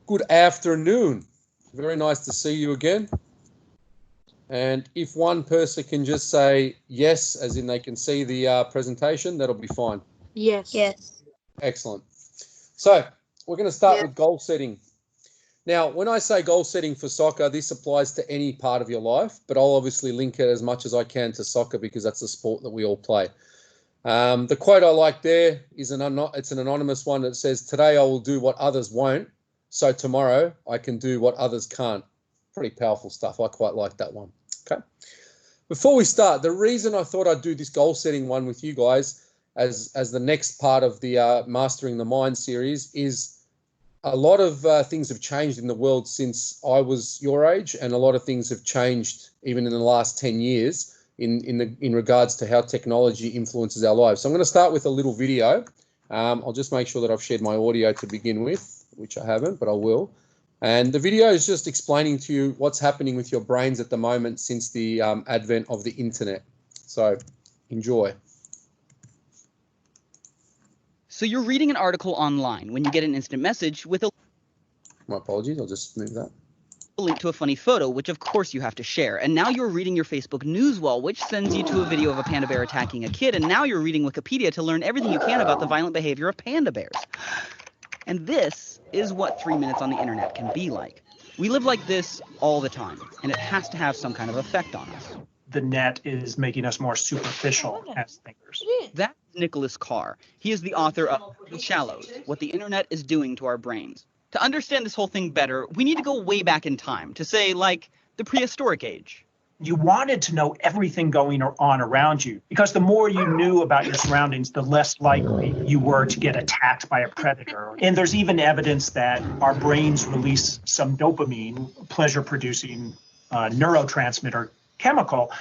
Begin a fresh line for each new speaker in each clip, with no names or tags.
Good afternoon. Very nice to see you again. And if one person can just say yes, as in they can see the presentation, that'll be fine.
Yes.
Yes.
Excellent. So we're going to start with goal setting. Now, when I say goal setting for soccer, this applies to any part of your life, but I'll obviously link it as much as I can to soccer because that's the sport that we all play. The quote I like there is it's an anonymous one that says, "Today I will do what others won't, so tomorrow I can do what others can't." Pretty powerful stuff. I quite like that one. Okay. Before we start, the reason I thought I'd do this goal setting one with you guys as the next part of the Mastering the Mind series is a lot of things have changed in the world since I was your age, and a lot of things have changed even in the last 10 years in regards to how technology influences our lives. So I'm going to start with a little video. I'll just make sure that I've shared my audio to begin with, which I haven't, but I will. And the video is just explaining to you what's happening with your brains at the moment since the advent of the internet. So enjoy.
So you're reading an article online when you get an instant message with a
My apologies, I'll just move that.
link to a funny photo, which of course you have to share. And now you're reading your Facebook news wall, which sends you to a video of a panda bear attacking a kid. And now you're reading Wikipedia to learn everything you can about the violent behavior of panda bears. And this is what 3 minutes on the internet can be like. We live like this all the time, and it has to have some kind of effect on us.
The net is making us more superficial as thinkers.
That's Nicholas Kerr. He is the author of The Shallows, What the Internet is Doing to Our Brains. To understand this whole thing better, we need to go way back in time, to say, like, the prehistoric age.
You wanted to know everything going on around you, because the more you knew about your surroundings, the less likely you were to get attacked by a predator. And there's even evidence that our brains release some dopamine, pleasure-producing neurotransmitter chemical,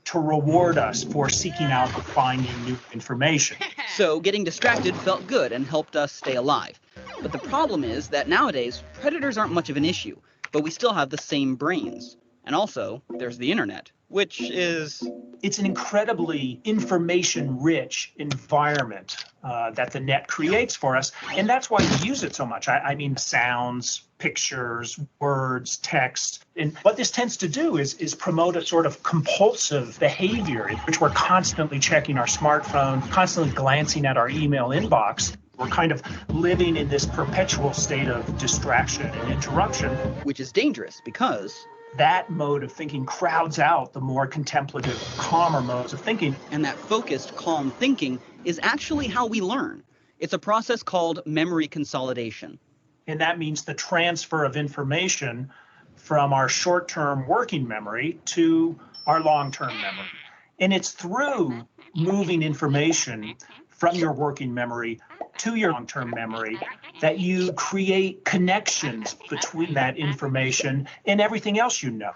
to reward us for seeking out and finding new information.
So getting distracted felt good and helped us stay alive. But the problem is that nowadays, predators aren't much of an issue, but we still have the same brains. And also, there's the internet, which is...
It's an incredibly information-rich environment that the net creates for us, and that's why we use it so much. I mean, sounds, pictures, words, text. And what this tends to do is promote a sort of compulsive behavior in which we're constantly checking our smartphone, constantly glancing at our email inbox. We're kind of living in this perpetual state of distraction and interruption.
Which is dangerous because...
that mode of thinking crowds out the more contemplative, calmer modes of thinking.
And that focused, calm thinking is actually how we learn. It's a process called memory consolidation.
And that means the transfer of information from our short-term working memory to our long-term memory. And it's through moving information from your working memory to your long-term memory that you create connections between that information and everything else you know.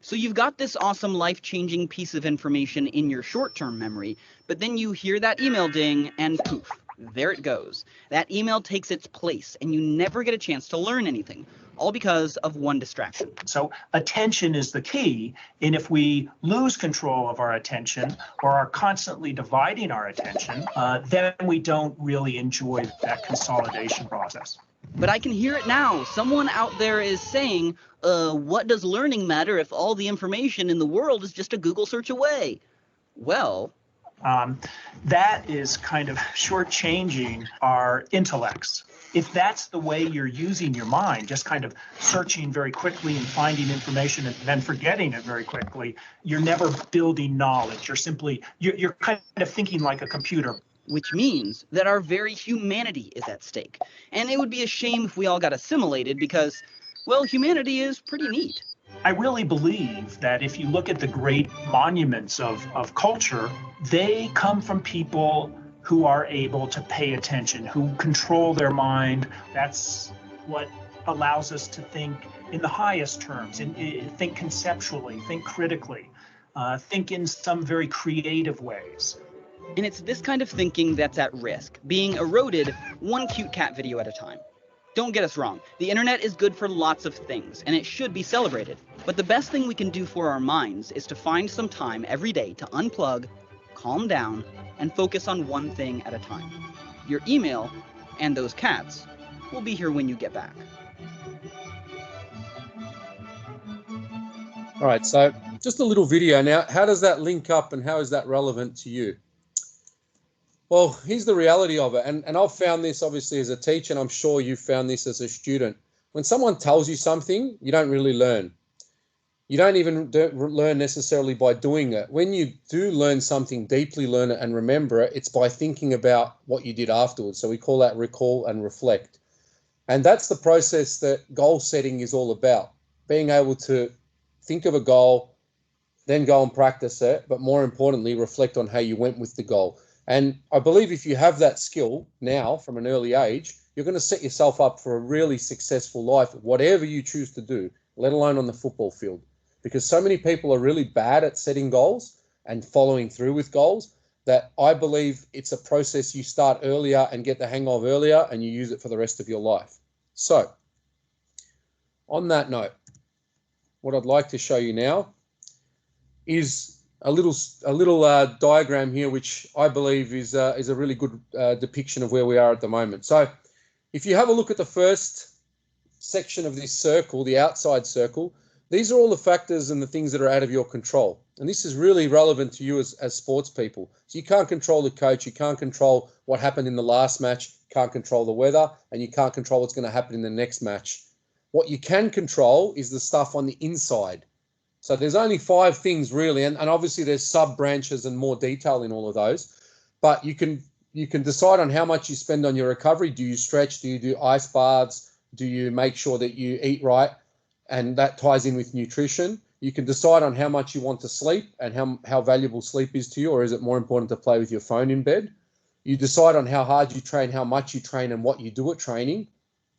So you've got this awesome life-changing piece of information in your short-term memory, but then you hear that email ding and poof, there it goes. That email takes its place and you never get a chance to learn anything, all because of one distraction.
So attention is the key, and if we lose control of our attention or are constantly dividing our attention, then we don't really enjoy that consolidation process.
But I can hear it now. Someone out there is saying, what does learning matter if all the information in the world is just a Google search away? Well...
that is kind of shortchanging our intellects. If that's the way you're using your mind, just kind of searching very quickly and finding information and then forgetting it very quickly, you're never building knowledge. You're kind of thinking like a computer.
Which means that our very humanity is at stake. And it would be a shame if we all got assimilated because, well, humanity is pretty neat.
I really believe that if you look at the great monuments of culture, they come from people who are able to pay attention, who control their mind. That's what allows us to think in the highest terms, and think conceptually, think critically, think in some very creative ways.
And it's this kind of thinking that's at risk, being eroded one cute cat video at a time. Don't get us wrong, the internet is good for lots of things, and it should be celebrated. But the best thing we can do for our minds is to find some time every day to unplug, calm down, and focus on one thing at a time. Your email and those cats will be here when you get back.
All right, so just a little video now. How does that link up and how is that relevant to you? Well, here's the reality of it. And I've found this obviously as a teacher, and I'm sure you've found this as a student. When someone tells you something, you don't really learn. You don't even learn necessarily by doing it. When you do learn something, deeply learn it and remember it, it's by thinking about what you did afterwards. So we call that recall and reflect. And that's the process that goal setting is all about. Being able to think of a goal, then go and practice it, but more importantly, reflect on how you went with the goal. And I believe if you have that skill now from an early age, you're going to set yourself up for a really successful life, whatever you choose to do, let alone on the football field. Because so many people are really bad at setting goals and following through with goals that I believe it's a process you start earlier and get the hang of earlier and you use it for the rest of your life. So on that note, what I'd like to show you now is a little diagram here, which I believe is a really good depiction of where we are at the moment. So if you have a look at the first section of this circle, the outside circle, these are all the factors and the things that are out of your control. And this is really relevant to you as sports people. So you can't control the coach, you can't control what happened in the last match, can't control the weather, and you can't control what's going to happen in the next match. What you can control is the stuff on the inside. So there's only 5 things really, and obviously there's sub-branches and more detail in all of those. But you can decide on how much you spend on your recovery. Do you stretch? Do you do ice baths? Do you make sure that you eat right? And that ties in with nutrition. You can decide on how much you want to sleep and how valuable sleep is to you, or is it more important to play with your phone in bed? You decide on how hard you train, how much you train, and what you do at training.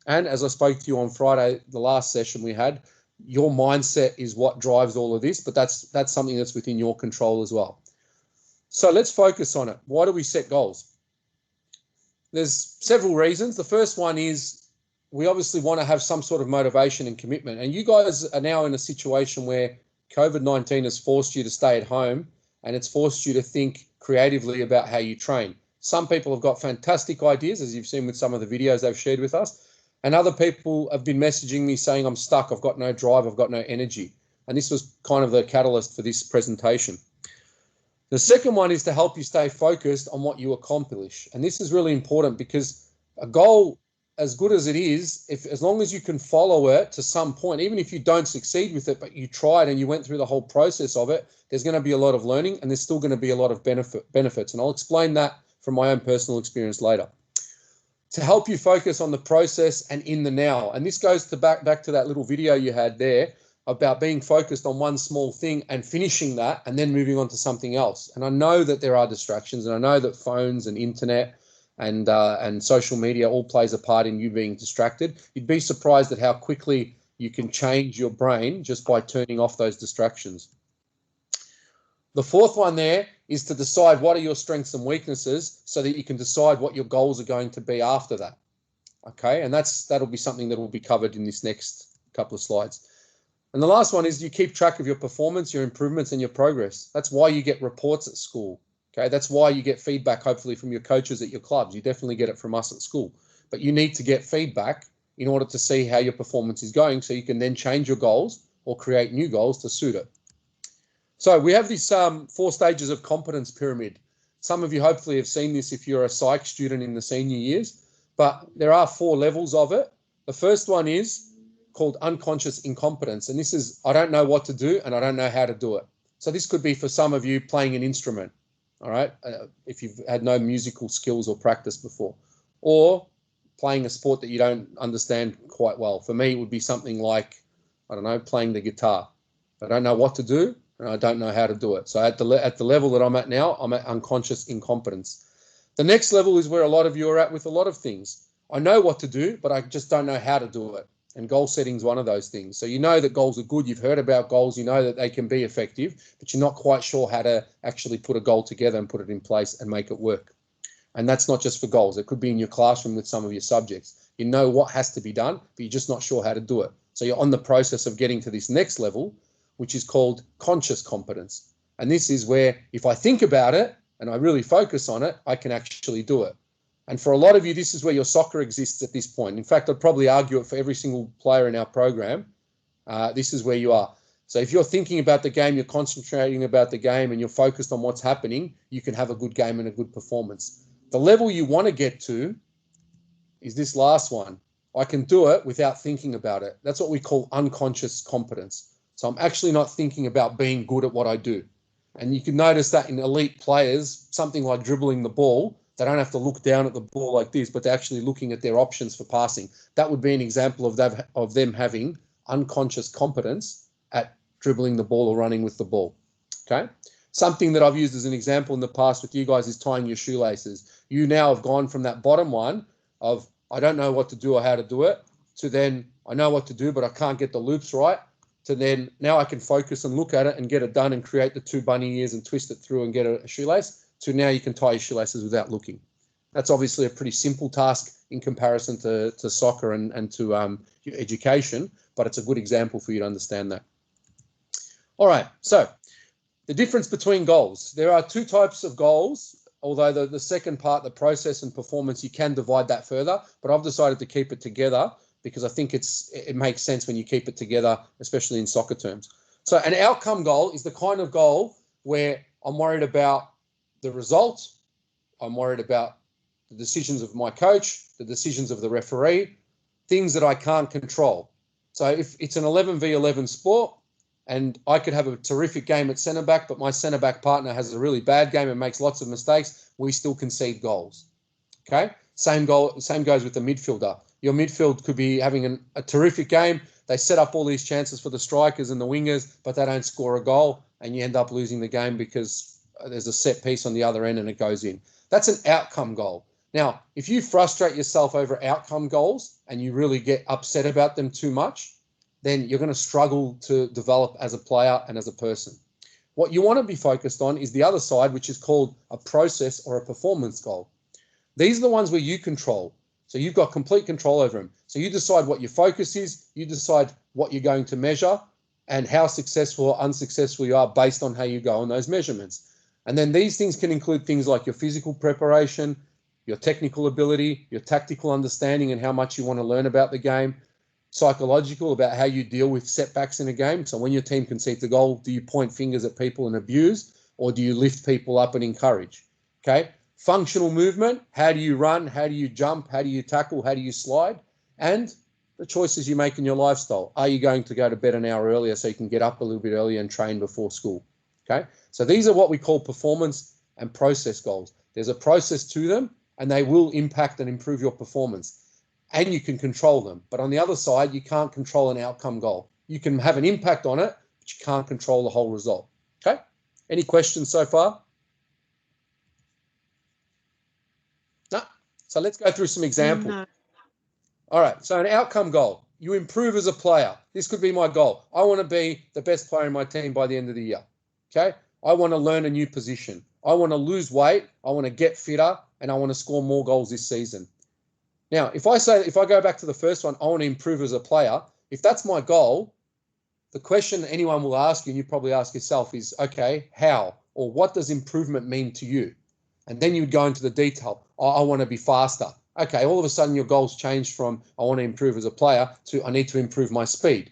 And as I spoke to you on Friday, the last session we had, your mindset is what drives all of this, but that's something that's within your control as well. So let's focus on it. Why do we set goals? There's several reasons. The first one is we obviously want to have some sort of motivation and commitment. And you guys are now in a situation where COVID-19 has forced you to stay at home and it's forced you to think creatively about how you train. Some people have got fantastic ideas, as you've seen with some of the videos they've shared with us. And other people have been messaging me saying, I'm stuck, I've got no drive, I've got no energy. And this was kind of the catalyst for this presentation. The second one is to help you stay focused on what you accomplish. And this is really important because a goal, as good as it is, as long as you can follow it to some point, even if you don't succeed with it, but you tried and you went through the whole process of it, there's going to be a lot of learning and there's still going to be a lot of benefits. And I'll explain that from my own personal experience later. To help you focus on the process and in the now. And this goes to back to that little video you had there about being focused on one small thing and finishing that and then moving on to something else. And I know that there are distractions, and I know that phones and internet and social media all plays a part in you being distracted. You'd be surprised at how quickly you can change your brain just by turning off those distractions. The fourth one there is to decide what are your strengths and weaknesses so that you can decide what your goals are going to be after that. Okay, and that'll be something that will be covered in this next couple of slides. And the last one is you keep track of your performance, your improvements, and your progress. That's why you get reports at school. Okay, that's why you get feedback, hopefully, from your coaches at your clubs. You definitely get it from us at school. But you need to get feedback in order to see how your performance is going so you can then change your goals or create new goals to suit it. So we have these 4 stages of competence pyramid. Some of you hopefully have seen this if you're a psych student in the senior years, but there are 4 levels of it. The first one is called unconscious incompetence. And this is, I don't know what to do and I don't know how to do it. So this could be for some of you playing an instrument, all right, if you've had no musical skills or practice before, or playing a sport that you don't understand quite well. For me, it would be something like, I don't know, playing the guitar. I don't know what to do and I don't know how to do it. So at the level that I'm at now, I'm at unconscious incompetence. The next level is where a lot of you are at with a lot of things. I know what to do, but I just don't know how to do it. And goal setting is one of those things. So you know that goals are good. You've heard about goals. You know that they can be effective, but you're not quite sure how to actually put a goal together and put it in place and make it work. And that's not just for goals. It could be in your classroom with some of your subjects. You know what has to be done, but you're just not sure how to do it. So you're on the process of getting to this next level, which is called conscious competence. And this is where if I think about it and I really focus on it, I can actually do it. And for a lot of you, this is where your soccer exists at this point. In fact, I'd probably argue it for every single player in our program. This is where you are. So if you're thinking about the game, you're concentrating about the game, and you're focused on what's happening, you can have a good game and a good performance. The level you want to get to is this last one. I can do it without thinking about it. That's what we call unconscious competence. So I'm actually not thinking about being good at what I do. And you can notice that in elite players, something like dribbling the ball, they don't have to look down at the ball like this, but they're actually looking at their options for passing. That would be an example of them having unconscious competence at dribbling the ball or running with the ball. Okay? Something that I've used as an example in the past with you guys is tying your shoelaces. You now have gone from that bottom one of I don't know what to do or how to do it, to then I know what to do, but I can't get the loops right, to then now I can focus and look at it and get it done and create the 2 bunny ears and twist it through and get a shoelace, to now you can tie your shoelaces without looking. That's obviously a pretty simple task in comparison to soccer and to your education, but it's a good example for you to understand that. All right, so the difference between goals. There are 2 types of goals, although the second part, the process and performance, you can divide that further, but I've decided to keep it together because I think it makes sense when you keep it together, especially in soccer terms. So an outcome goal is the kind of goal where I'm worried about the result, I'm worried about the decisions of my coach, the decisions of the referee, things that I can't control. So if it's an 11v11 sport, and I could have a terrific game at centre-back, but my centre-back partner has a really bad game and makes lots of mistakes, we still concede goals. Okay? Same goes with the midfielder. Your midfield could be having a terrific game. They set up all these chances for the strikers and the wingers, but they don't score a goal, and you end up losing the game because there's a set piece on the other end and it goes in. That's an outcome goal. Now, if you frustrate yourself over outcome goals and you really get upset about them too much, then you're going to struggle to develop as a player and as a person. What you want to be focused on is the other side, which is called a process or a performance goal. These are the ones where you control. So you've got complete control over them. So you decide what your focus is, you decide what you're going to measure, and how successful or unsuccessful you are based on how you go on those measurements. And then these things can include things like your physical preparation, your technical ability, your tactical understanding and how much you want to learn about the game, psychological about how you deal with setbacks in a game. So when your team concedes a goal, do you point fingers at people and abuse, or do you lift people up and encourage? Okay. Functional movement. How do you run? How do you jump? How do you tackle? How do you slide? And the choices you make in your lifestyle. Are you going to go to bed an hour earlier so you can get up a little bit earlier and train before school? Okay. So these are what we call performance and process goals. There's a process to them and they will impact and improve your performance. And you can control them. But on the other side, you can't control an outcome goal. You can have an impact on it, but you can't control the whole result. Okay? Any questions so far? No? So let's go through some examples. No. All right. So an outcome goal. You improve as a player. This could be my goal. I want to be the best player in my team by the end of the year. Okay? I want to learn a new position. I want to lose weight. I want to get fitter. And I want to score more goals this season. Now, if I go back to the first one, I want to improve as a player. If that's my goal, the question that anyone will ask you, and you probably ask yourself, is, okay, how? Or what does improvement mean to you? And then you would go into the detail. I want to be faster. Okay, all of a sudden your goals changed from I want to improve as a player to I need to improve my speed.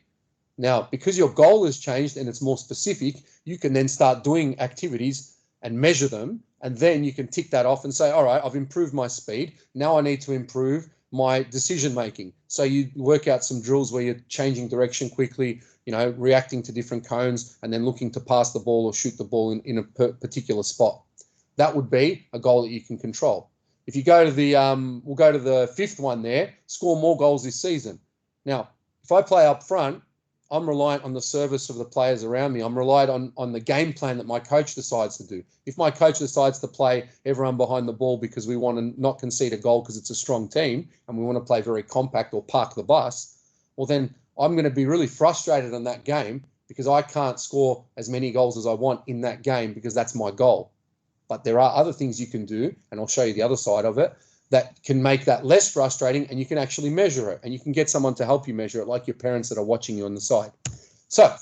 Now, because your goal has changed and it's more specific, you can then start doing activities and measure them. And then you can tick that off and say, all right, I've improved my speed. Now I need to improve my decision making. So you work out some drills where you're changing direction quickly, reacting to different cones and then looking to pass the ball or shoot the ball in a particular spot. That would be a goal that you can control. If you go to we'll go to the fifth one there, score more goals this season. Now, if I play up front, I'm reliant on the service of the players around me. I'm reliant on the game plan that my coach decides to do. If my coach decides to play everyone behind the ball because we want to not concede a goal because it's a strong team and we want to play very compact or park the bus, well, then I'm going to be really frustrated in that game because I can't score as many goals as I want in that game because that's my goal. But there are other things you can do, and I'll show you the other side of it, that can make that less frustrating, and you can actually measure it, and you can get someone to help you measure it, like your parents that are watching you on the side. So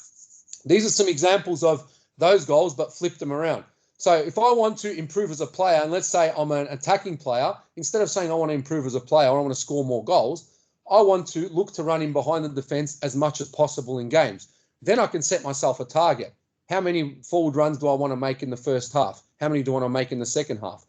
these are some examples of those goals, but flip them around. So if I want to improve as a player, and let's say I'm an attacking player, instead of saying I want to improve as a player, I want to score more goals, I want to look to run in behind the defense as much as possible in games. Then I can set myself a target. How many forward runs do I want to make in the first half? How many do I want to make in the second half?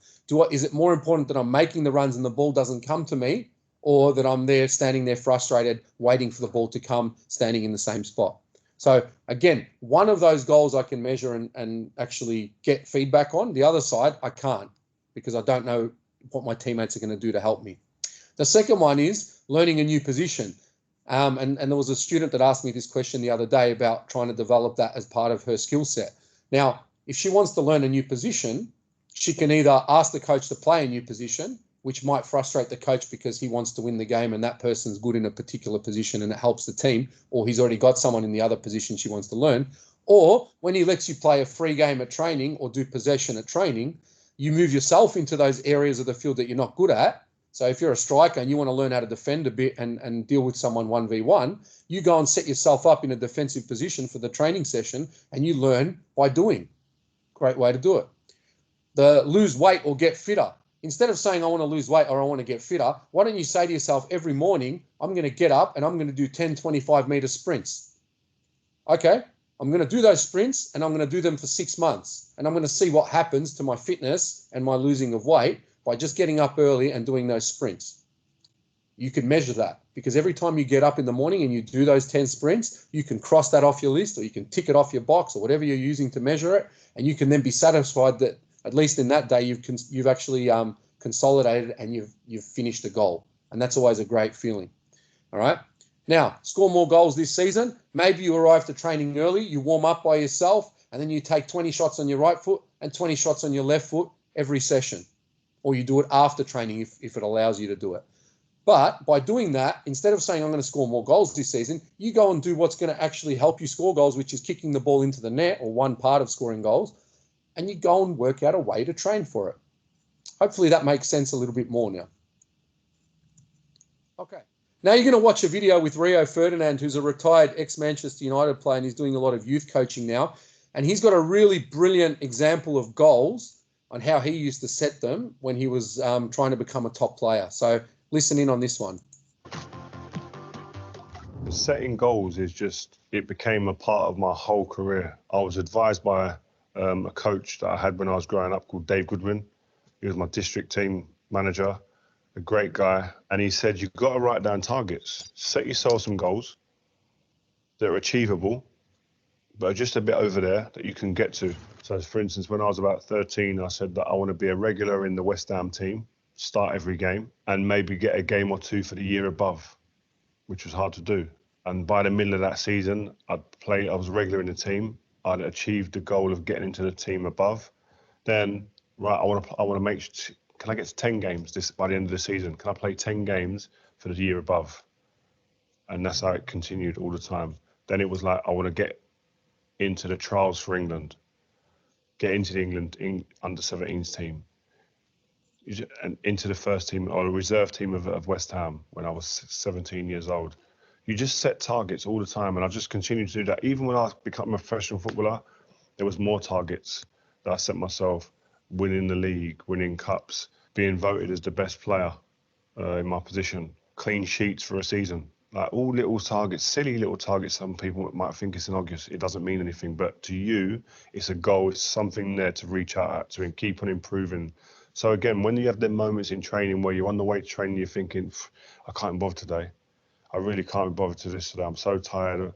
Is it more important that I'm making the runs and the ball doesn't come to me, or that I'm there standing there frustrated, waiting for the ball to come, standing in the same spot? So again, one of those goals I can measure and actually get feedback on. The other side, I can't, because I don't know what my teammates are going to do to help me. The second one is learning a new position. And there was a student that asked me this question the other day about trying to develop that as part of her skill set. Now, if she wants to learn a new position, she can either ask the coach to play a new position, which might frustrate the coach because he wants to win the game and that person's good in a particular position and it helps the team, or he's already got someone in the other position she wants to learn. Or when he lets you play a free game at training or do possession at training, you move yourself into those areas of the field that you're not good at. So if you're a striker and you want to learn how to defend a bit and deal with someone 1v1, you go and set yourself up in a defensive position for the training session and you learn by doing. Great way to do it. The lose weight or get fitter. Instead of saying I want to lose weight or I want to get fitter, why don't you say to yourself every morning, I'm going to get up and I'm going to do 10, 25-meter sprints. Okay, I'm going to do those sprints and I'm going to do them for 6 months. And I'm going to see what happens to my fitness and my losing of weight by just getting up early and doing those sprints. You can measure that, because every time you get up in the morning and you do those 10 sprints, you can cross that off your list, or you can tick it off your box, or whatever you're using to measure it, and you can then be satisfied that at least in that day you've actually consolidated and you've finished a goal, and that's always a great feeling. All right. Now, score more goals this season. Maybe you arrive to training early, you warm up by yourself, and then you take 20 shots on your right foot and 20 shots on your left foot every session, or you do it after training if it allows you to do it. But by doing that, instead of saying I'm going to score more goals this season, you go and do what's going to actually help you score goals, which is kicking the ball into the net, or one part of scoring goals, and you go and work out a way to train for it. Hopefully that makes sense a little bit more now. Okay. Now you're going to watch a video with Rio Ferdinand, who's a retired ex-Manchester United player, and he's doing a lot of youth coaching now. And he's got a really brilliant example of goals on how he used to set them when he was trying to become a top player. So listen in on this one.
Setting goals it became a part of my whole career. I was advised by a coach that I had when I was growing up called Dave Goodwin. He was my district team manager, a great guy. And he said, you've got to write down targets. Set yourself some goals that are achievable, but are just a bit over there that you can get to. So for instance, when I was about 13, I said that I want to be a regular in the West Ham team, start every game, and maybe get a game or two for the year above, which was hard to do. And by the middle of that season, I was regular in the team. I'd achieved the goal of getting into the team above. Then, right, I want to make, can I get to 10 games by the end of the season? Can I play 10 games for the year above? And that's how it continued all the time. Then it was like, I want to get into the trials for England, get into the England under 17s team, and into the first team or a reserve team of West Ham when I was 17 years old. You just set targets all the time, and I just continued to do that. Even when I became a professional footballer, there was more targets that I set myself: winning the league, winning cups, being voted as the best player in my position, clean sheets for a season. Like all little targets, silly little targets. Some people might think it's innocuous. It doesn't mean anything, but to you, it's a goal. It's something there to reach out at, to keep on improving. So again, when you have them moments in training where you're on the way to training, you're thinking, I can't bother today. I really can't be bothered to this today. I'm so tired.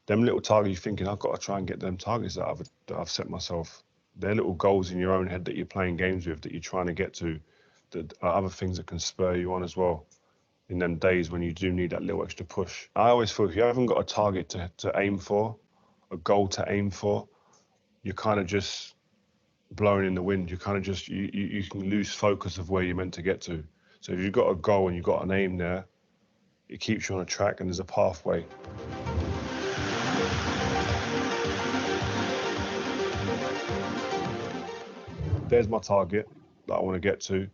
Them little targets, you're thinking, I've got to try and get them targets that I've set myself. They're little goals in your own head that you're playing games with, that you're trying to get to, that are other things that can spur you on as well in them days when you do need that little extra push. I always feel if you haven't got a target to aim for, a goal to aim for, you're kind of just blowing in the wind. You kind of just, you can lose focus of where you're meant to get to. So if you've got a goal and you've got an aim there, it keeps you on a track and there's a pathway. There's my target that I want to get to.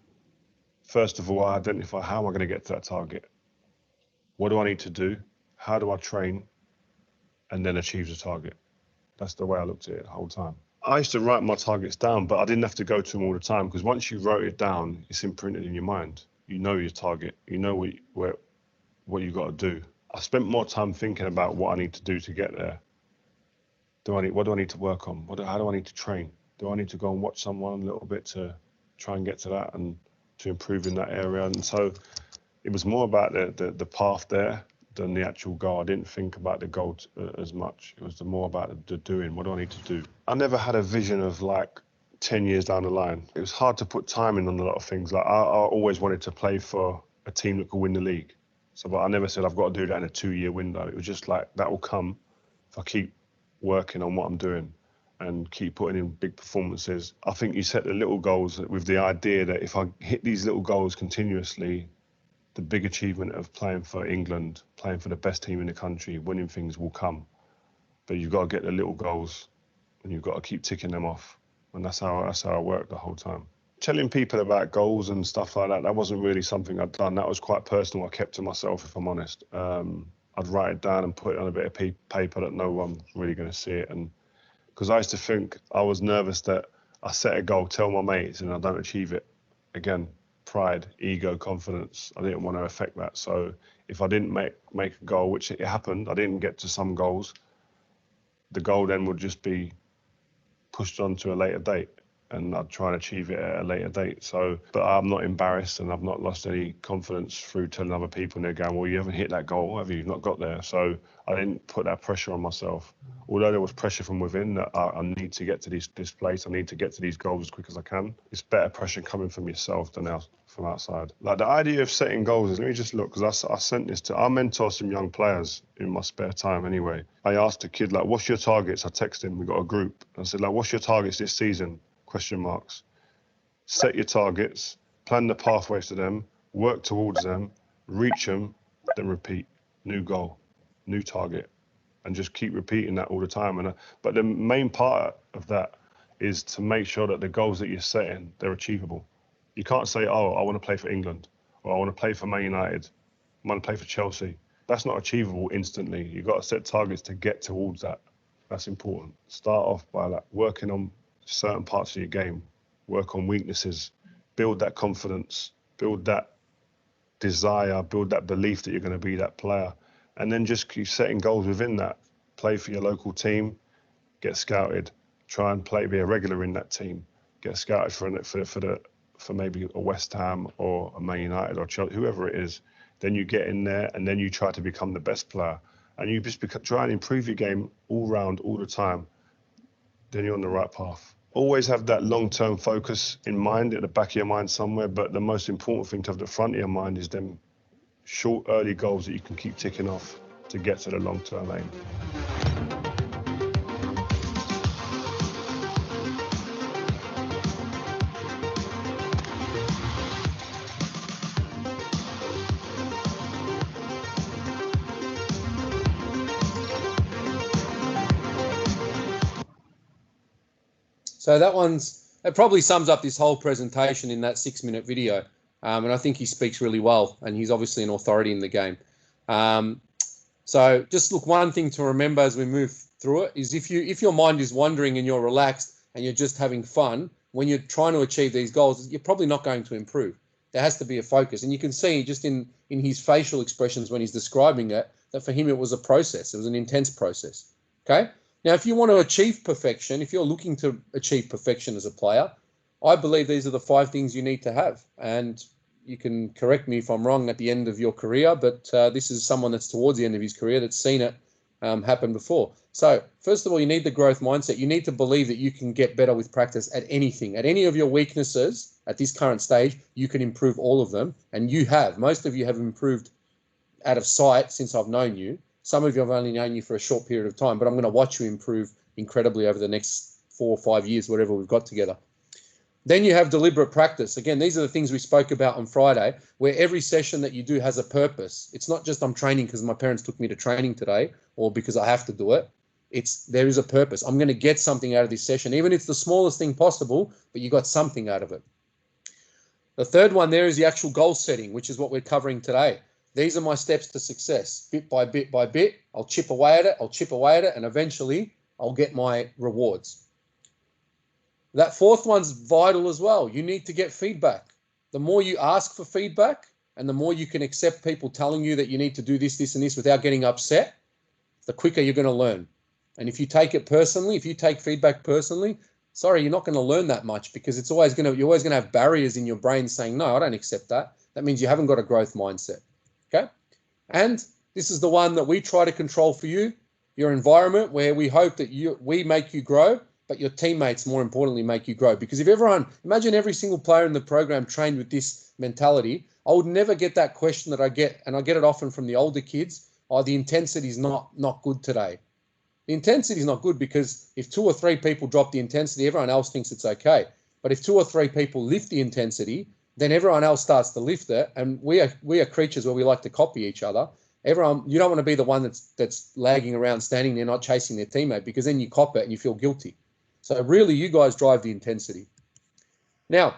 First of all, I identify how am I going to get to that target? What do I need to do? How do I train? And then achieve the target. That's the way I looked at it the whole time. I used to write my targets down, but I didn't have to go to them all the time, because once you wrote it down, it's imprinted in your mind. You know your target. You know what you've got to do. I spent more time thinking about what I need to do to get there what do I need to work on? How do I need to train? Do I need to go and watch someone a little bit to try and get to that and to improve in that area? And so it was more about the path there than the actual goal. I didn't think about the goal as much. It was more about the doing. What do I need to do? I never had a vision of like 10 years down the line. It was hard to put timing on a lot of things. Like I always wanted to play for a team that could win the league. So, but I never said I've got to do that in a 2-year window. It was just like that will come if I keep working on what I'm doing and keep putting in big performances. I think you set the little goals with the idea that if I hit these little goals continuously, the big achievement of playing for England, playing for the best team in the country, winning things will come. But you've got to get the little goals and you've got to keep ticking them off. And that's how I worked the whole time. Telling people about goals and stuff like that wasn't really something I'd done. That was quite personal. I kept to myself, if I'm honest. I'd write it down and put it on a bit of paper that no one's really going to see it. And because I used to think, I was nervous that I set a goal, tell my mates, and I don't achieve it. Again, pride, ego, confidence. I didn't want to affect that. So if I didn't make a goal, which it happened, I didn't get to some goals, the goal then would just be pushed on to a later date. And I'd try and achieve it at a later date. So, but I'm not embarrassed and I've not lost any confidence through telling other people, and they're going, well, you haven't hit that goal, have you? You've not got there. So I didn't put that pressure on myself. Although there was pressure from within that I need to get to this place, I need to get to these goals as quick as I can. It's better pressure coming from yourself than from outside. Like the idea of setting goals is, let me just look, because I sent this I mentor some young players in my spare time anyway. I asked a kid, like, what's your targets? I texted him, we got a group. I said, like, what's your targets this season? ? Set your targets, plan the pathways to them, work towards them, reach them, then repeat. New goal, new target, and just keep repeating that all the time. But the main part of that is to make sure that the goals that you're setting, they're achievable. You can't say, oh, I want to play for England, or I want to play for Man United, I want to play for Chelsea. That's not achievable instantly. You've got to set targets to get towards that. That's important. Start off by like working on certain parts of your game, work on weaknesses, build that confidence, build that desire, build that belief that you're going to be that player, and then just keep setting goals within that. Play for your local team, get scouted, try and be a regular in that team, get scouted for maybe a West Ham or a Man United or Chelsea, whoever it is. Then you get in there and then you try to become the best player, and you just try and improve your game all round, all the time. Then you're on the right path. Always have that long-term focus in mind, at the back of your mind somewhere, but the most important thing to have at the front of your mind is them short, early goals that you can keep ticking off to get to the long-term aim.
So it probably sums up this whole presentation in that 6-minute video. And I think he speaks really well, and he's obviously an authority in the game. So just look, one thing to remember as we move through it is if your mind is wandering and you're relaxed and you're just having fun, when you're trying to achieve these goals, you're probably not going to improve. There has to be a focus. And you can see just in his facial expressions when he's describing it, that for him it was a process. It was an intense process. Okay? Now, if you want to achieve perfection, if you're looking to achieve perfection as a player, I believe these are the 5 things you need to have. And you can correct me if I'm wrong at the end of your career, but this is someone that's towards the end of his career that's seen it happen before. So, first of all, you need the growth mindset. You need to believe that you can get better with practice at anything. At any of your weaknesses at this current stage, you can improve all of them. And you have. Most of you have improved out of sight since I've known you. Some of you have only known you for a short period of time, but I'm going to watch you improve incredibly over the next 4 or 5 years, whatever we've got together. Then you have deliberate practice. Again, these are the things we spoke about on Friday, where every session that you do has a purpose. It's not just I'm training because my parents took me to training today or because I have to do it. There is a purpose. I'm going to get something out of this session, even if it's the smallest thing possible, but you got something out of it. The third one there is the actual goal setting, which is what we're covering today. These are my steps to success. Bit by bit by bit, I'll chip away at it, and eventually I'll get my rewards. That fourth one's vital as well. You need to get feedback. The more you ask for feedback and the more you can accept people telling you that you need to do this, this, and this without getting upset, the quicker you're going to learn. And if you take it personally, if you take feedback personally, sorry, you're not going to learn that much, because you're always going to have barriers in your brain saying, no, I don't accept that. That means you haven't got a growth mindset. Okay. And this is the one that we try to control for you, your environment, where we hope that we make you grow, but your teammates, more importantly, make you grow. Because if imagine every single player in the program trained with this mentality, I would never get that question that I get, and I get it often from the older kids. Oh, the intensity is not good today. The intensity is not good because if 2 or 3 people drop the intensity, everyone else thinks it's okay. But if 2 or 3 people lift the intensity, then everyone else starts to lift it. And we are creatures where we like to copy each other. You don't want to be the one that's lagging around, standing there, not chasing their teammate, because then you cop it and you feel guilty. So really, you guys drive the intensity. Now,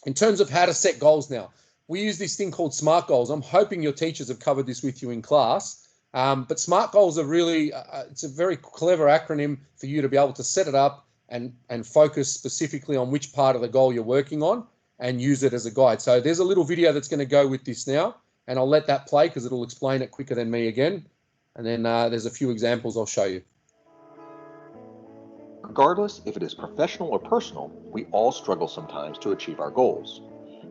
in terms of how to set goals now, we use this thing called SMART goals. I'm hoping your teachers have covered this with you in class. But SMART goals are really, it's a very clever acronym for you to be able to set it up and focus specifically on which part of the goal you're working on and use it as a guide. So there's a little video that's going to go with this now, and I'll let that play because it'll explain it quicker than me again. And then there's a few examples I'll show you.
Regardless if it is professional or personal, we all struggle sometimes to achieve our goals.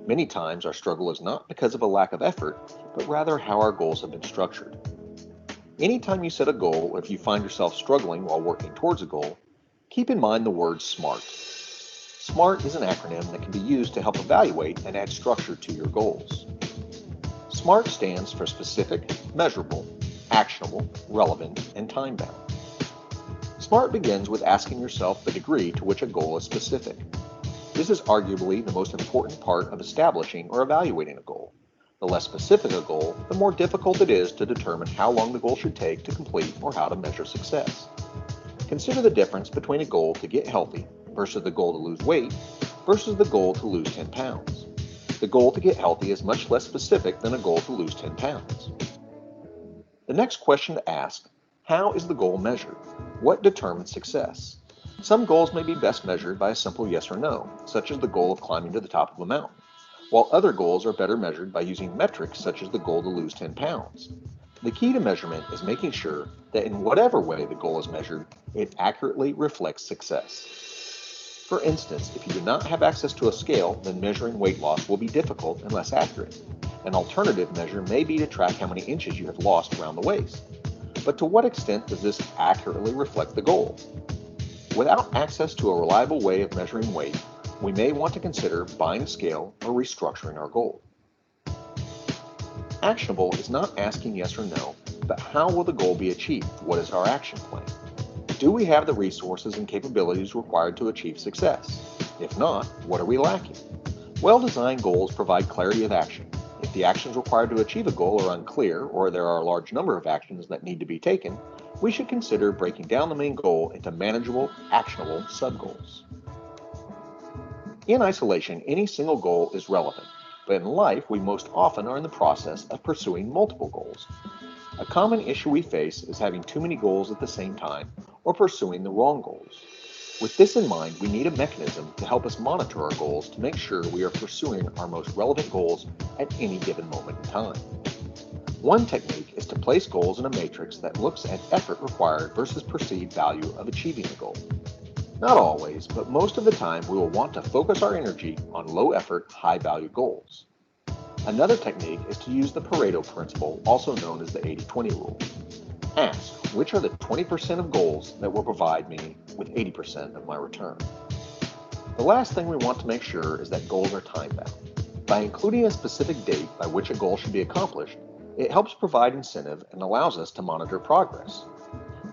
Many times our struggle is not because of a lack of effort, but rather how our goals have been structured. Anytime you set a goal, or if you find yourself struggling while working towards a goal, keep in mind the word SMART. SMART is an acronym that can be used to help evaluate and add structure to your goals. SMART stands for specific, measurable, actionable, relevant, and time-bound. SMART begins with asking yourself the degree to which a goal is specific. This is arguably the most important part of establishing or evaluating a goal. The less specific a goal, the more difficult it is to determine how long the goal should take to complete or how to measure success. Consider the difference between a goal to get healthy versus the goal to lose weight versus the goal to lose 10 pounds. The goal to get healthy is much less specific than a goal to lose 10 pounds. The next question to ask: how is the goal measured? What determines success? Some goals may be best measured by a simple yes or no, such as the goal of climbing to the top of a mountain, while other goals are better measured by using metrics such as the goal to lose 10 pounds. The key to measurement is making sure that in whatever way the goal is measured, it accurately reflects success. For instance, if you do not have access to a scale, then measuring weight loss will be difficult and less accurate. An alternative measure may be to track how many inches you have lost around the waist. But to what extent does this accurately reflect the goal? Without access to a reliable way of measuring weight, we may want to consider buying a scale or restructuring our goal. Actionable is not asking yes or no, but how will the goal be achieved? What is our action plan? Do we have the resources and capabilities required to achieve success? If not, what are we lacking? Well-designed goals provide clarity of action. If the actions required to achieve a goal are unclear, or there are a large number of actions that need to be taken, we should consider breaking down the main goal into manageable, actionable sub-goals. In isolation, any single goal is relevant, but in life, we most often are in the process of pursuing multiple goals. A common issue we face is having too many goals at the same time or pursuing the wrong goals. With this in mind, we need a mechanism to help us monitor our goals to make sure we are pursuing our most relevant goals at any given moment in time. One technique is to place goals in a matrix that looks at effort required versus perceived value of achieving the goal. Not always, but most of the time we will want to focus our energy on low-effort, high-value goals. Another technique is to use the Pareto principle, also known as the 80-20 rule. Ask, which are the 20% of goals that will provide me with 80% of my return? The last thing we want to make sure is that goals are time-bound. By including a specific date by which a goal should be accomplished, it helps provide incentive and allows us to monitor progress.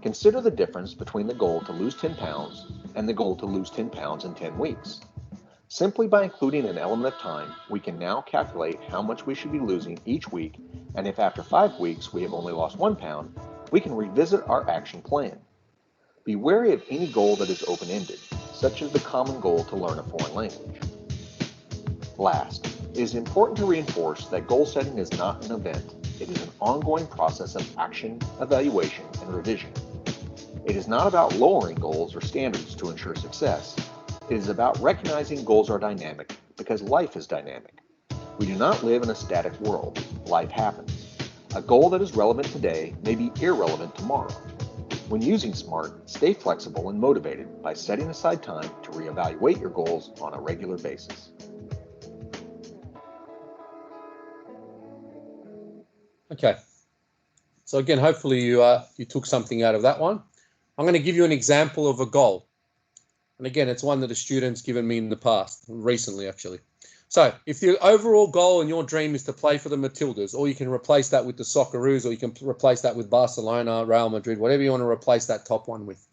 Consider the difference between the goal to lose 10 pounds and the goal to lose 10 pounds in 10 weeks. Simply by including an element of time, we can now calculate how much we should be losing each week, and if after 5 weeks we have only lost 1 pound, we can revisit our action plan. Be wary of any goal that is open-ended, such as the common goal to learn a foreign language. Last, it is important to reinforce that goal setting is not an event. It is an ongoing process of action, evaluation, and revision. It is not about lowering goals or standards to ensure success. It is about recognizing goals are dynamic because life is dynamic. We do not live in a static world. Life happens. A goal that is relevant today may be irrelevant tomorrow. When using S.M.A.R.T, stay flexible and motivated by setting aside time to reevaluate your goals on a regular basis.
Okay. So again, hopefully you took something out of that one. I'm going to give you an example of a goal. And again, it's one that a student's given me in the past, recently actually. So if the overall goal and your dream is to play for the Matildas, or you can replace that with the Socceroos, or you can replace that with Barcelona, Real Madrid, whatever you want to replace that top one with.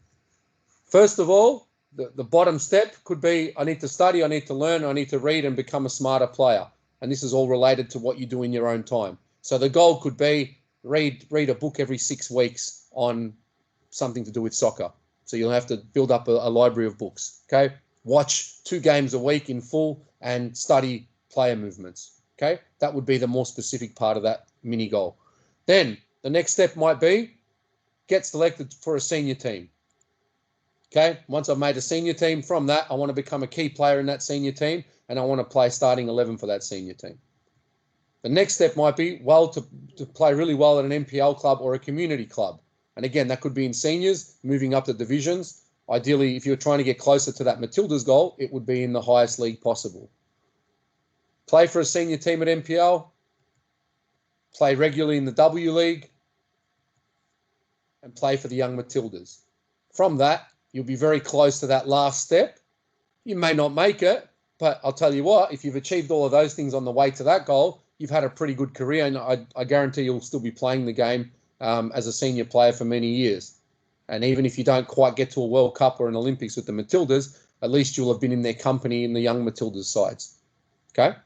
First of all, the bottom step could be, I need to study, I need to learn, I need to read and become a smarter player. And this is all related to what you do in your own time. So the goal could be read a book every 6 weeks on something to do with soccer. So you'll have to build up a library of books, okay? Watch 2 games a week in full and study player movements, okay? That would be the more specific part of that mini goal. Then the next step might be get selected for a senior team, okay? Once I've made a senior team, from that, I want to become a key player in that senior team, and I want to play starting 11 for that senior team. The next step might be, well, to play really well at an NPL club or a community club. And again, that could be in seniors, moving up the divisions. Ideally, if you're trying to get closer to that Matildas goal, it would be in the highest league possible. Play for a senior team at NPL, play regularly in the W League, and play for the young Matildas. From that, you'll be very close to that last step. You may not make it, but I'll tell you what, if you've achieved all of those things on the way to that goal, you've had a pretty good career, and I guarantee you'll still be playing the game as a senior player for many years. And even if you don't quite get to a World Cup or an Olympics with the Matildas, at least you'll have been in their company in the young Matildas sides. Okay?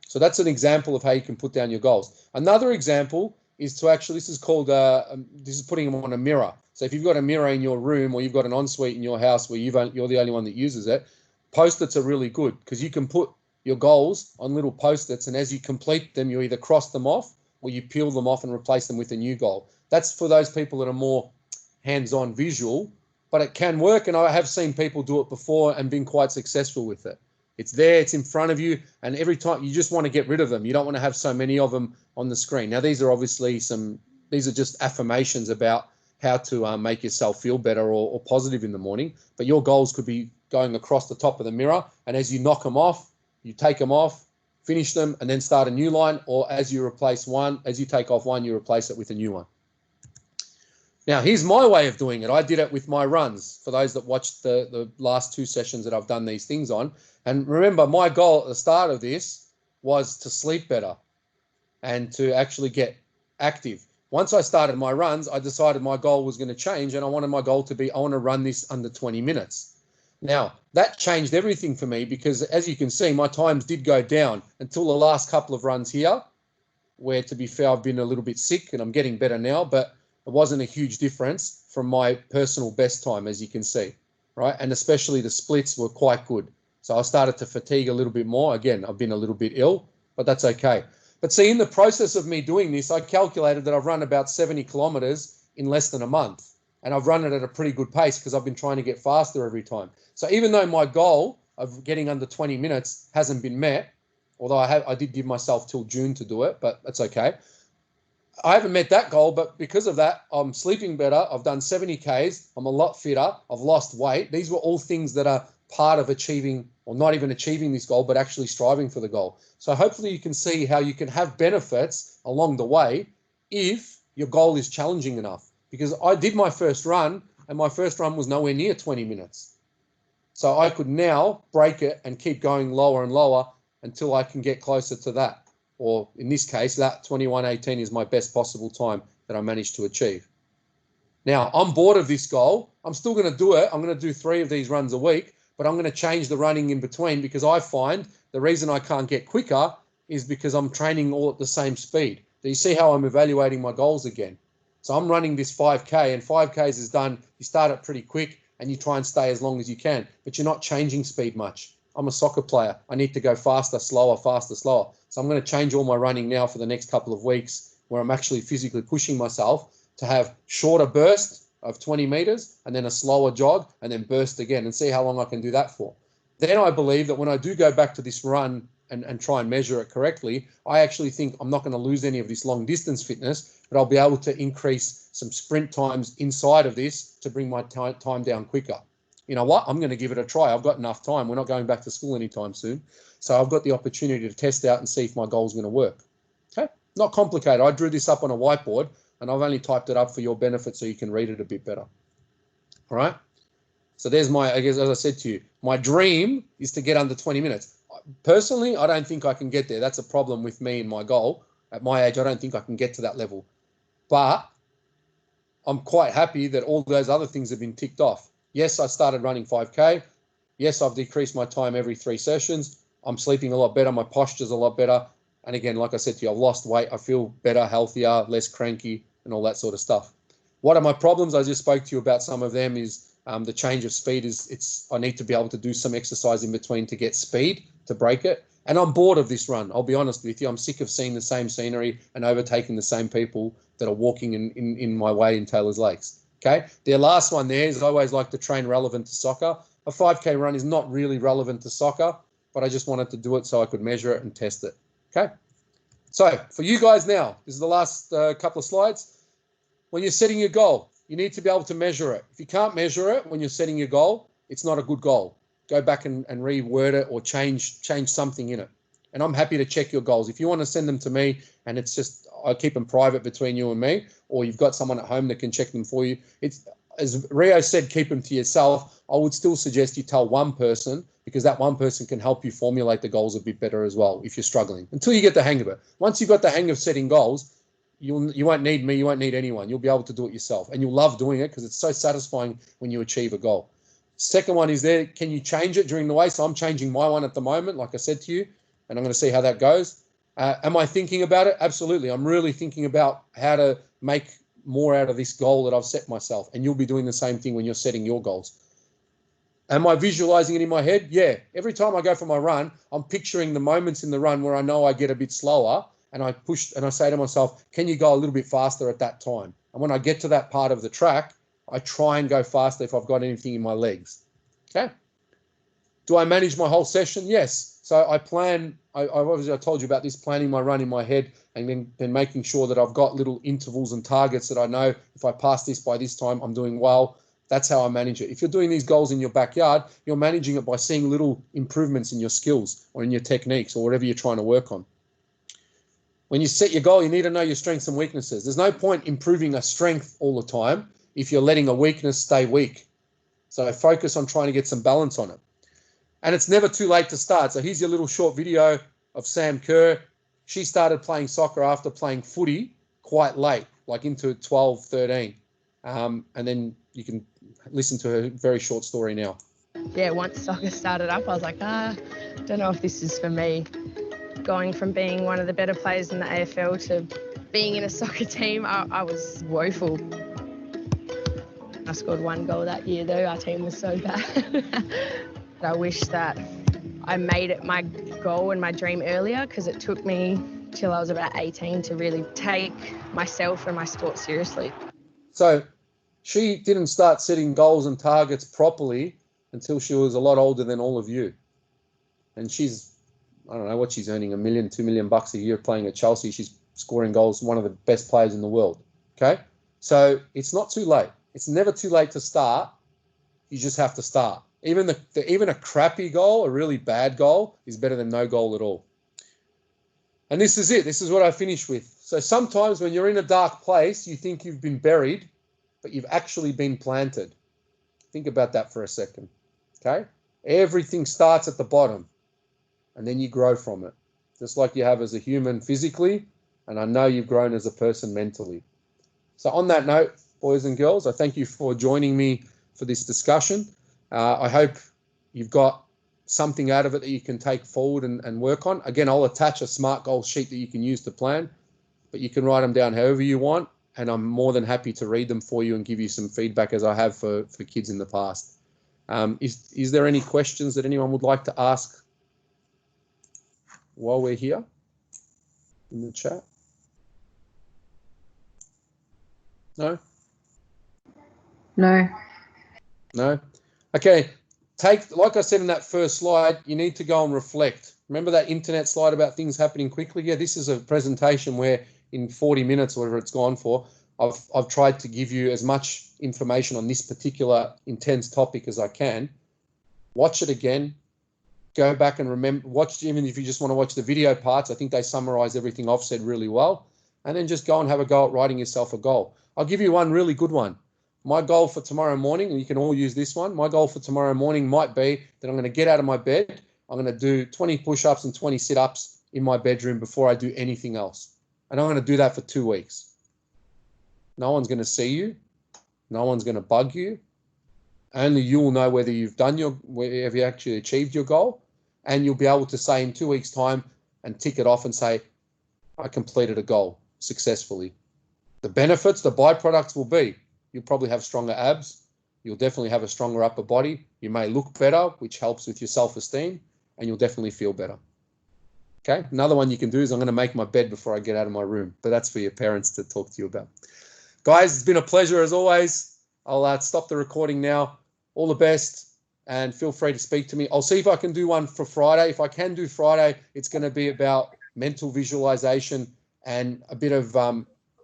So that's an example of how you can put down your goals. Another example is to actually, this is called, this is putting them on a mirror. So if you've got a mirror in your room, or you've got an ensuite in your house where you're the only one that uses it, Post-its are really good because you can put your goals on little Post-its, and as you complete them, you either cross them off or you peel them off and replace them with a new goal. That's for those people that are more hands-on visual, but it can work, and I have seen people do it before and been quite successful with it. It's there, it's in front of you, and every time you just want to get rid of them. You don't want to have so many of them on the screen. Now, these are obviously these are just affirmations about how to make yourself feel better or positive in the morning, but your goals could be going across the top of the mirror, and as you knock them off, you take them off, finish them, and then start a new line, or as you take off one, you replace it with a new one. Now, here's my way of doing it. I did it with my runs, for those that watched the last 2 sessions that I've done these things on. And remember, my goal at the start of this was to sleep better and to actually get active. Once I started my runs, I decided my goal was going to change, and I wanted my goal to be, I want to run this under 20 minutes. Now, that changed everything for me because, as you can see, my times did go down until the last couple of runs here, where, to be fair, I've been a little bit sick and I'm getting better now, but it wasn't a huge difference from my personal best time, as you can see, right? And especially the splits were quite good. So I started to fatigue a little bit more. Again, I've been a little bit ill, but that's okay. But see, in the process of me doing this, I calculated that I've run about 70 kilometers in less than a month. And I've run it at a pretty good pace because I've been trying to get faster every time. So even though my goal of getting under 20 minutes hasn't been met, although I did give myself till June to do it, but that's okay. I haven't met that goal, but because of that, I'm sleeping better. I've done 70 Ks. I'm a lot fitter. I've lost weight. These were all things that are part of achieving, or not even achieving this goal, but actually striving for the goal. So hopefully you can see how you can have benefits along the way if your goal is challenging enough. Because I did my first run, and my first run was nowhere near 20 minutes. So I could now break it and keep going lower and lower until I can get closer to that. Or in this case, that 21:18 is my best possible time that I managed to achieve. Now, I'm bored of this goal. I'm still going to do it. I'm going to do 3 of these runs a week, but I'm going to change the running in between because I find the reason I can't get quicker is because I'm training all at the same speed. Do you see how I'm evaluating my goals again? So I'm running this 5K, and 5Ks is done. You start it pretty quick and you try and stay as long as you can, but you're not changing speed much. I'm a soccer player. I need to go faster, slower, faster, slower. So I'm going to change all my running now for the next couple of weeks where I'm actually physically pushing myself to have shorter bursts of 20 meters and then a slower jog and then burst again, and see how long I can do that for. Then I believe that when I do go back to this run and try and measure it correctly, I actually think I'm not going to lose any of this long distance fitness, but I'll be able to increase some sprint times inside of this to bring my time down quicker. You know what? I'm going to give it a try. I've got enough time. We're not going back to school anytime soon. So I've got the opportunity to test out and see if my goal is going to work. Okay? Not complicated. I drew this up on a whiteboard and I've only typed it up for your benefit so you can read it a bit better. All right? So there's my, I guess, as I said to you, my dream is to get under 20 minutes. Personally, I don't think I can get there. That's a problem with me and my goal. At my age, I don't think I can get to that level. But I'm quite happy that all those other things have been ticked off. Yes, I started running 5K. Yes, I've decreased my time every 3 sessions. I'm sleeping a lot better. My posture's a lot better. And again, like I said to you, I've lost weight. I feel better, healthier, less cranky, and all that sort of stuff. What are my problems? I just spoke to you about some of them. Is the change of speed I need to be able to do some exercise in between to get speed, to break it. And I'm bored of this run. I'll be honest with you. I'm sick of seeing the same scenery and overtaking the same people that are walking in my way in Taylor's Lakes. Okay. The last one there is I always like to train relevant to soccer. A 5K run is not really relevant to soccer, but I just wanted to do it so I could measure it and test it. Okay. So for you guys now, this is the last couple of slides. When you're setting your goal, you need to be able to measure it. If you can't measure it when you're setting your goal, it's not a good goal. Go back and reword it or change something in it. And I'm happy to check your goals. If you want to send them to me and it's just, I keep them private between you and me, or you've got someone at home that can check them for you. It's, as Rio said, keep them to yourself. I would still suggest you tell one person, because that one person can help you formulate the goals a bit better as well if you're struggling, until you get the hang of it. Once you've got the hang of setting goals, you won't need me, you won't need anyone. You'll be able to do it yourself, and you'll love doing it because it's so satisfying when you achieve a goal. Second one is there, can you change it during the way? So I'm changing my one at the moment, like I said to you, and I'm going to see how that goes. Am I thinking about it? Absolutely. I'm really thinking about how to make more out of this goal that I've set myself, and you'll be doing the same thing when you're setting your goals. Am I visualizing it in my head? Yeah. Every time I go for my run, I'm picturing the moments in the run where I know I get a bit slower, and I push and I say to myself, can you go a little bit faster at that time? And when I get to that part of the track, I try and go faster if I've got anything in my legs. Okay. Do I manage my whole session? Yes. So I plan, I told you about this, planning my run in my head, and then making sure that I've got little intervals and targets that I know if I pass this by this time, I'm doing well. That's how I manage it. If you're doing these goals in your backyard, you're managing it by seeing little improvements in your skills or in your techniques or whatever you're trying to work on. When you set your goal, you need to know your strengths and weaknesses. There's no point improving a strength all the time if you're letting a weakness stay weak. So focus on trying to get some balance on it. And it's never too late to start. So here's your little short video of Sam Kerr. She started playing soccer after playing footy quite late, like into 12, 13. And then you can listen to her very short story now.
Yeah, once soccer started up, I was like, don't know if this is for me. Going from being one of the better players in the AFL to being in a soccer team, I was woeful. I scored 1 goal that year though, our team was so bad. I wish that I made it my goal and my dream earlier, because it took me till I was about 18 to really take myself and my sport seriously. So
she didn't start setting goals and targets properly until she was a lot older than all of you. And she's, I don't know what she's earning, $1 million, $2 million a year playing at Chelsea. She's scoring goals, one of the best players in the world. Okay. So it's not too late. It's never too late to start. You just have to start. Even a crappy goal, a really bad goal, is better than no goal at all. And this is it. This is what I finish with. So sometimes when you're in a dark place, you think you've been buried, but you've actually been planted. Think about that for a second. Okay? Everything starts at the bottom, and then you grow from it, just like you have as a human physically, and I know you've grown as a person mentally. So on that note, boys and girls, I thank you for joining me for this discussion. I hope you've got something out of it that you can take forward and work on. Again, I'll attach a SMART goal sheet that you can use to plan, but you can write them down however you want, and I'm more than happy to read them for you and give you some feedback as I have for kids in the past. Is there any questions that anyone would like to ask while we're here in the chat? No?
No.
No? Okay. Like I said in that first slide, you need to go and reflect. Remember that internet slide about things happening quickly? Yeah, this is a presentation where in 40 minutes, or whatever it's gone for, I've tried to give you as much information on this particular intense topic as I can. Watch it again. Go back and remember, watch, even if you just want to watch the video parts, I think they summarize everything I've said really well. And then just go and have a go at writing yourself a goal. I'll give you one really good one. My goal for tomorrow morning, and you can all use this one, my goal for tomorrow morning might be that I'm going to get out of my bed, I'm going to do 20 push-ups and 20 sit-ups in my bedroom before I do anything else. And I'm going to do that for 2 weeks. No one's going to see you. No one's going to bug you. Only you will know whether you've done have you actually achieved your goal. And you'll be able to say in 2 weeks' time and tick it off and say, I completed a goal successfully. The benefits, the byproducts will be, you'll probably have stronger abs. You'll definitely have a stronger upper body. You may look better, which helps with your self-esteem, and you'll definitely feel better. Okay, another one you can do is I'm going to make my bed before I get out of my room, but that's for your parents to talk to you about. Guys, it's been a pleasure as always. I'll stop the recording now. All the best, and feel free to speak to me. I'll see if I can do one for Friday. If I can do Friday, it's going to be about mental visualization and a bit of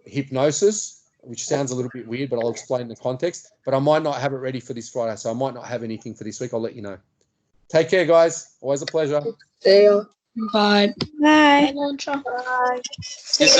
hypnosis, which sounds a little bit weird, but I'll explain the context. But I might not have it ready for this Friday, so I might not have anything for this week. I'll let you know. Take care, guys. Always a pleasure.
See you.
Bye.
Bye.
Bye.
Bye.
Yes, sir.